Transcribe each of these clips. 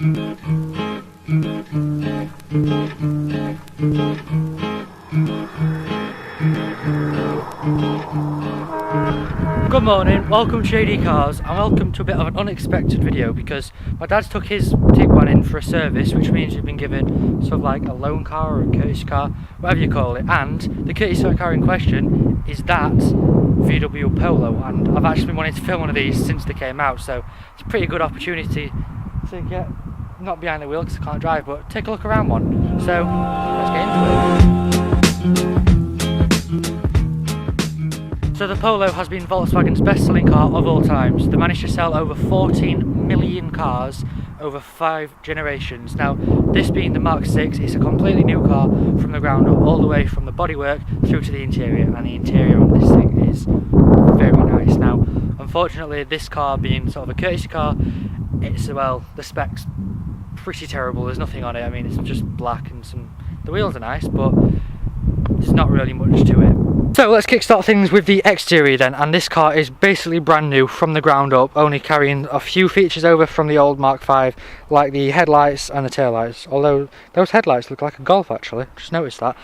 Good morning, welcome to JDcars and welcome to a bit of an unexpected video because my dad's took his Tiguan in for a service, which means we've been given sort of like a loan car or a courtesy car, whatever you call it, and the courtesy car in question is that VW Polo, and I've actually been wanting to film one of these since they came out, so it's a pretty good opportunity to get not behind the wheel because I can't drive, but take a look around one. So let's get into it. So the Polo has been Volkswagen's best-selling car of all times. They managed to sell over 14 million cars over 5 generations. Now, this being the Mark 6, it's a completely new car from the ground up, all the way from the bodywork through to the interior, and the interior on this thing is very nice. Now, unfortunately, this car being sort of a courtesy car, it's, well, the specs pretty terrible. There's nothing on it. I mean, it's just black and the wheels are nice, but there's not really much to it. So let's kickstart things with the exterior then, and this car is basically brand new from the ground up, only carrying a few features over from the old Mark 5, like the headlights and the taillights, although those headlights look like a Golf actually, just noticed that.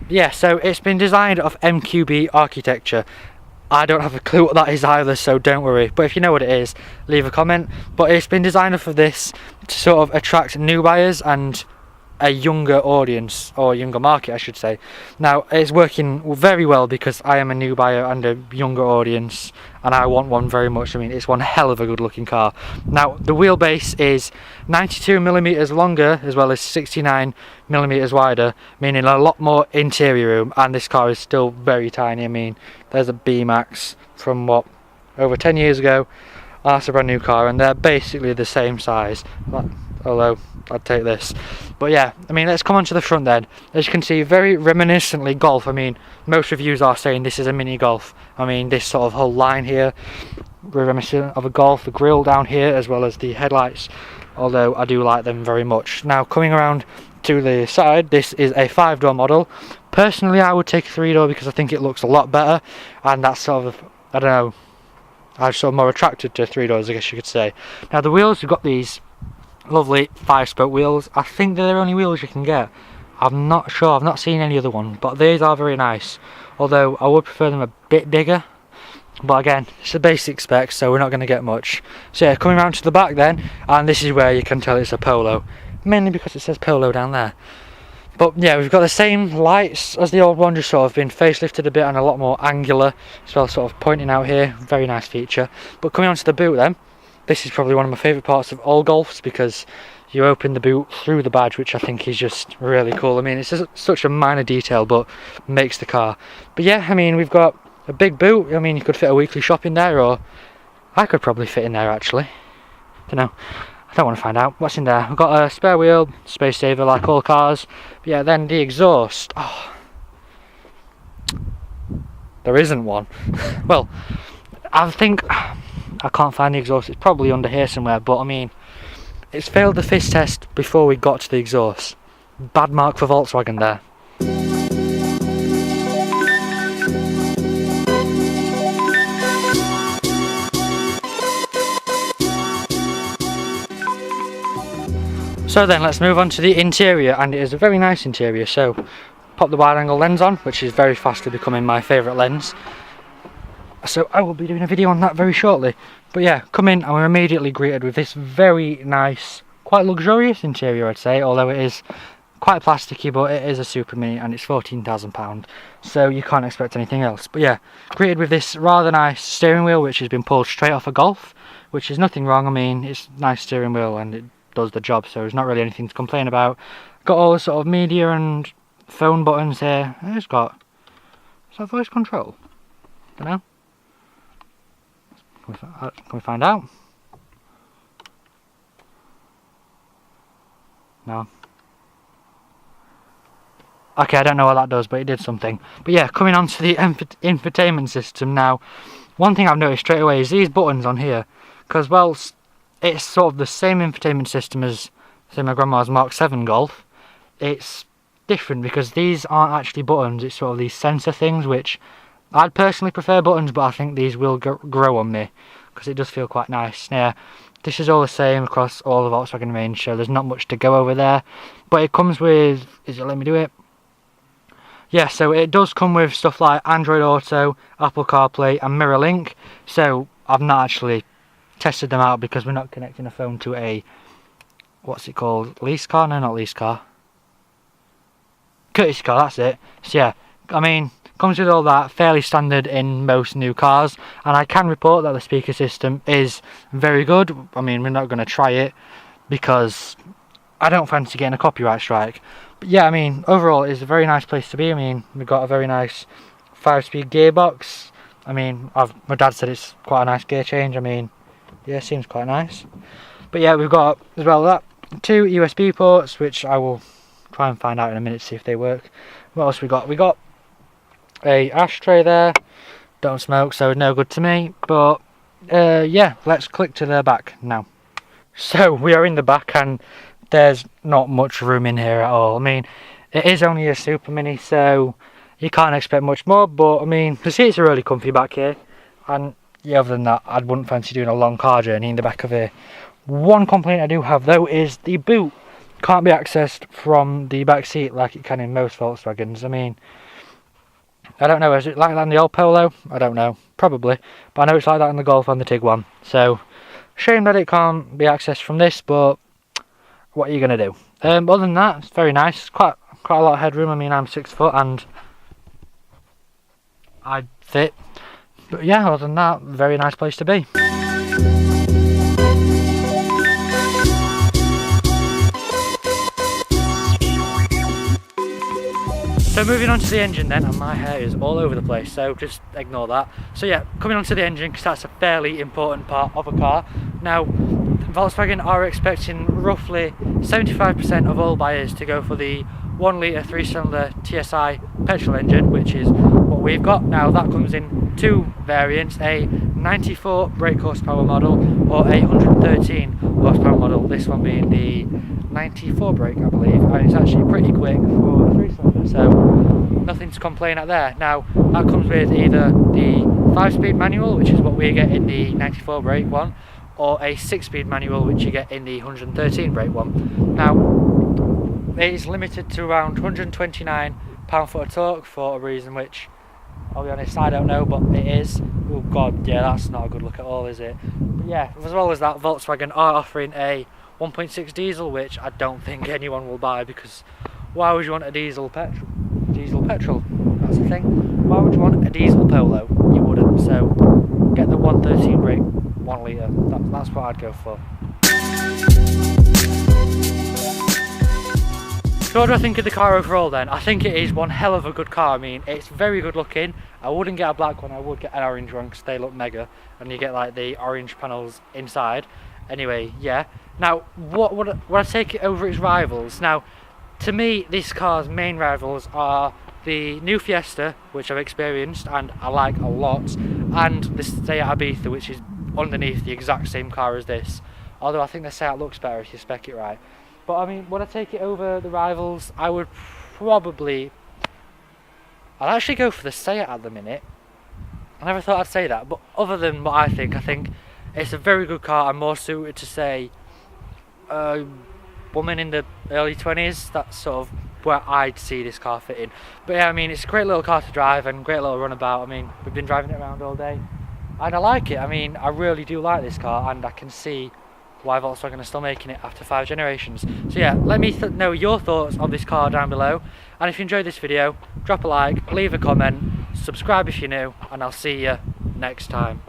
Yeah, so it's been designed of MQB architecture. I don't have a clue what that is either, so don't worry, but if you know what it is, leave a comment. But it's been designed for this to sort of attract new buyers and a younger audience, or younger market I should say. Now it's working very well because I am a new buyer and a younger audience, and I want one very much. I mean, it's one hell of a good looking car. Now the wheelbase is 92mm longer as well as 69mm wider, meaning a lot more interior room, and this car is still very tiny. I mean, there's a B-Max from what, over 10 years ago. That's a brand new car and they're basically the same size, although I'd take this. But yeah, I mean, let's come on to the front then. As you can see, very reminiscently Golf. I mean, most reviews are saying this is a mini Golf. I mean, this sort of whole line here, reminiscent of a Golf. The grille down here as well as the headlights, although I do like them very much. Now coming around to the side, this is a 5-door model. Personally, I would take a 3-door because I think it looks a lot better, and that's sort of, I don't know, I'm sort of more attracted to 3-doors, I guess you could say. Now the wheels, we've got these lovely 5-spoke wheels. I think they're the only wheels you can get. I'm not sure, I've not seen any other one, but these are very nice, although I would prefer them a bit bigger. But again, it's the basic specs, so we're not going to get much. So yeah, coming around to the back then, and this is where you can tell it's a Polo, mainly because it says Polo down there. But yeah, we've got the same lights as the old one, just sort of been facelifted a bit and a lot more angular as well, sort of pointing out here. Very nice feature. But coming on to the boot then, this is probably one of my favourite parts of all Golfs because you open the boot through the badge, which I think is just really cool. I mean, it's just such a minor detail, but makes the car. But yeah, I mean, we've got a big boot. I mean, you could fit a weekly shop in there, or I could probably fit in there actually. Don't know. I don't want to find out what's in there. We've got a spare wheel, space saver like all cars. But yeah, then the exhaust. Oh, there isn't one. Well, I think I can't find the exhaust. It's probably under here somewhere. But I mean, it's failed the fizz test before we got to the exhaust. Bad mark for Volkswagen there. So then let's move on to the interior, and it is a very nice interior. So pop the wide angle lens on, which is very fastly becoming my favourite lens, so I will be doing a video on that very shortly. But yeah, come in and we're immediately greeted with this very nice, quite luxurious interior I'd say, although it is quite plasticky, but it is a Super Mini and it's £14,000, so you can't expect anything else. But yeah, greeted with this rather nice steering wheel which has been pulled straight off a Golf, which is nothing wrong. I mean, it's a nice steering wheel and it does the job, so there's not really anything to complain about. Got all the sort of media and phone buttons here. It's got, is that voice control? Don't know. Can we find out? No. Okay, I don't know what that does, but it did something. But yeah, coming on to the infotainment system now, one thing I've noticed straight away is these buttons on here, because well, it's sort of the same infotainment system as, say, my grandma's Mark 7 Golf. It's different because these aren't actually buttons, it's sort of these sensor things, which I'd personally prefer buttons, but I think these will grow on me because it does feel quite nice. Yeah, this is all the same across all the Volkswagen range, so there's not much to go over there. But it comes with, is it let me do it? Yeah, so it does come with stuff like Android Auto, Apple CarPlay and MirrorLink. So I've not actually tested them out because we're not connecting a phone to a, what's it called, lease car? No, not lease car, courtesy car, that's it. So yeah, I mean, comes with all that, fairly standard in most new cars, and I can report that the speaker system is very good. I mean, we're not going to try it because I don't fancy getting a copyright strike. But yeah, I mean, overall it's a very nice place to be. I mean, we've got a very nice 5-speed gearbox. I mean, my dad said it's quite a nice gear change. I mean, yeah, seems quite nice. But yeah, we've got as well that 2 USB ports, which I will try and find out in a minute to see if they work. What else we got? We got a ashtray there. Don't smoke, so no good to me. But yeah, let's click to the back now. So we are in the back, and there's not much room in here at all. I mean, it is only a Super Mini, so you can't expect much more. But I mean, the seats are really comfy back here, and yeah, other than that, I wouldn't fancy doing a long car journey in the back of here. One complaint I do have though is the boot can't be accessed from the back seat like it can in most Volkswagens. I mean, I don't know, is it like that in the old Polo? I don't know, probably, but I know it's like that in the Golf and the Tiguan. So, shame that it can't be accessed from this, but what are you going to do? Other than that, it's very nice, quite a lot of headroom. I mean, I'm 6 foot and I'd fit. But yeah, other than that, very nice place to be. So moving on to the engine then, and my hair is all over the place, so just ignore that. So yeah, coming on to the engine, because that's a fairly important part of a car. Now, Volkswagen are expecting roughly 75% of all buyers to go for the 1 litre 3-cylinder TSI petrol engine, which is what we've got. Now that comes in 2 variants, a 94 brake horsepower model or a 113 horsepower model, this one being the 94 brake, I believe, and it's actually pretty quick for a 3-cylinder, so nothing to complain at there. Now that comes with either the 5-speed manual, which is what we get in the 94 brake one, or a 6-speed manual, which you get in the 113 brake one. Now it is limited to around 129 pound-foot of torque for a reason which, I'll be honest, I don't know, but it is. Oh god, yeah, that's not a good look at all, is it? But yeah, as well as that, Volkswagen are offering a 1.6 diesel, which I don't think anyone will buy, because why would you want a diesel petrol? That's the thing. Why would you want a diesel Polo? You wouldn't. So get the 113 brake 1 litre. That's what I'd go for. So what do I think of the car overall then? I think it is one hell of a good car. I mean, it's very good looking. I wouldn't get a black one, I would get an orange one because they look mega, and you get like the orange panels inside. Anyway, yeah. Now, what I take it over its rivals? Now, to me, this car's main rivals are the new Fiesta, which I've experienced and I like a lot, and the Seat Ibiza, which is underneath the exact same car as this. Although I think the Seat looks better if you spec it right. But I mean, would I take it over the rivals? I would probably... I'd actually go for the Seat at the minute. I never thought I'd say that, but other than what I think it's a very good car and more suited to, say, a woman in the early 20s. That's sort of where I'd see this car fitting. But yeah, I mean, it's a great little car to drive and great little runabout. I mean, we've been driving it around all day and I like it. I mean, I really do like this car, and I can see why Volkswagen are still making it after 5 generations. So yeah, let me know your thoughts on this car down below, and if you enjoyed this video, drop a like, leave a comment, subscribe if you're new, and I'll see you next time.